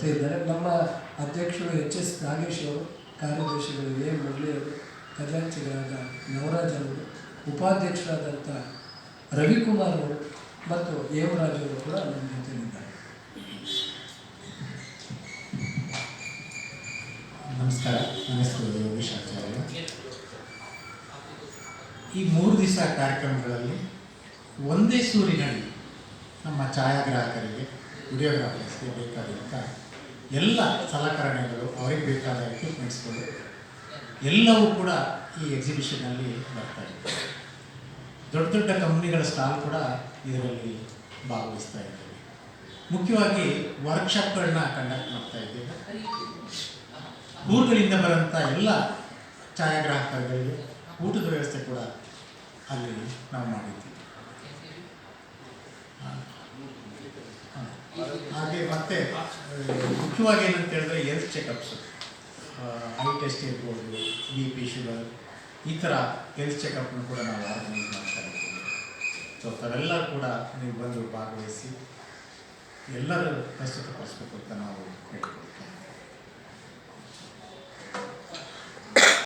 ಜೊತೆ ಇದ್ದಾರೆ. ನಮ್ಮ ಅಧ್ಯಕ್ಷರು ಎಚ್.ಎಸ್. ನಾಗೇಶ್ ಅವರು, ಕಾರ್ಯದರ್ಶಿಗಳು ಎ. ಮುರಳಿ ಅವರು, ಖಜಾಂಚಿಗಳಾದ ನವರಾಜ್ ಅವರು, ಉಪಾಧ್ಯಕ್ಷರಾದಂಥ ರವಿಕುಮಾರ್ ಅವರು ಮತ್ತು ಹೇಮರಾಜ್ ಅವರು ಕೂಡ ನಮ್ಮ ಜೊತೆಲಿದ್ದಾರೆ. ನಮಸ್ಕಾರ. ನನ್ನ ಹೆಸರು ಯೋಗೀಶ್ ಆಚಾರ್ಯ. ಈ 3 ದಿವಸ ಕಾರ್ಯಕ್ರಮಗಳಲ್ಲಿ ಒಂದೇ ಸೂರಿನಡಿ ನಮ್ಮ ಛಾಯಾಗ್ರಾಹಕರಿಗೆ, ವಿಡಿಯೋಗ್ರಾಫರ್ಸ್ಗೆ ಬೇಕಾದಂಥ ಎಲ್ಲ ಸಲಕರಣೆಗಳು, ಅವರಿಗೆ ಬೇಕಾದ ಎಕ್ವಿಪ್ಮೆಂಟ್ಸ್ಗಳು ಎಲ್ಲವೂ ಕೂಡ ಈ ಎಕ್ಸಿಬಿಷನಲ್ಲಿ ಬರ್ತಾರೆ. ದೊಡ್ಡ ದೊಡ್ಡ ಕಂಪ್ನಿಗಳ ಸ್ಟಾಲ್ ಕೂಡ ಇದರಲ್ಲಿ ಭಾಗವಹಿಸ್ತಾ ಇದ್ದೇವೆ. ಮುಖ್ಯವಾಗಿ ವರ್ಕ್ಶಾಪ್ಗಳನ್ನ ಕಂಡಕ್ಟ್ ಮಾಡ್ತಾ ಇದ್ದೇವೆ. ಊರುಗಳಿಂದ ಬರೋಂಥ ಎಲ್ಲ ಛಾಯಾಗ್ರಾಹಕರಿಗೆ ಊಟದ ವ್ಯವಸ್ಥೆ ಕೂಡ ಅಲ್ಲಿ ನಾವು ಮಾಡಿದ್ದೀವಿ. ಹಾಗೆ ಮತ್ತೆ ಮುಖ್ಯವಾಗಿ ಏನಂತ ಹೇಳಿದ್ರೆ ಹೆಲ್ತ್ ಚೆಕಪ್ಸ್, ಐ ಟೆಸ್ಟ್ ಇರ್ಬೋದು, BP, ಶುಗರ್, ಈ ಥರ ಹೆಲ್ತ್ ಚೆಕಪ್ನ ಕೂಡ ನಾವು ಆರ್ಗನೈಸ್ ಮಾಡ್ತಾ ಇದ್ದೀವಿ. ಸೊ ಅವೆಲ್ಲ ಕೂಡ ನೀವು ಬಂದು ಭಾಗವಹಿಸಿ ಎಲ್ಲರೂ ಪ್ರಸ್ತುತಪಡಿಸ್ಬೇಕು ಅಂತ ನಾವು ಹೇಳ್ಕೊಳ್ತೇವೆ.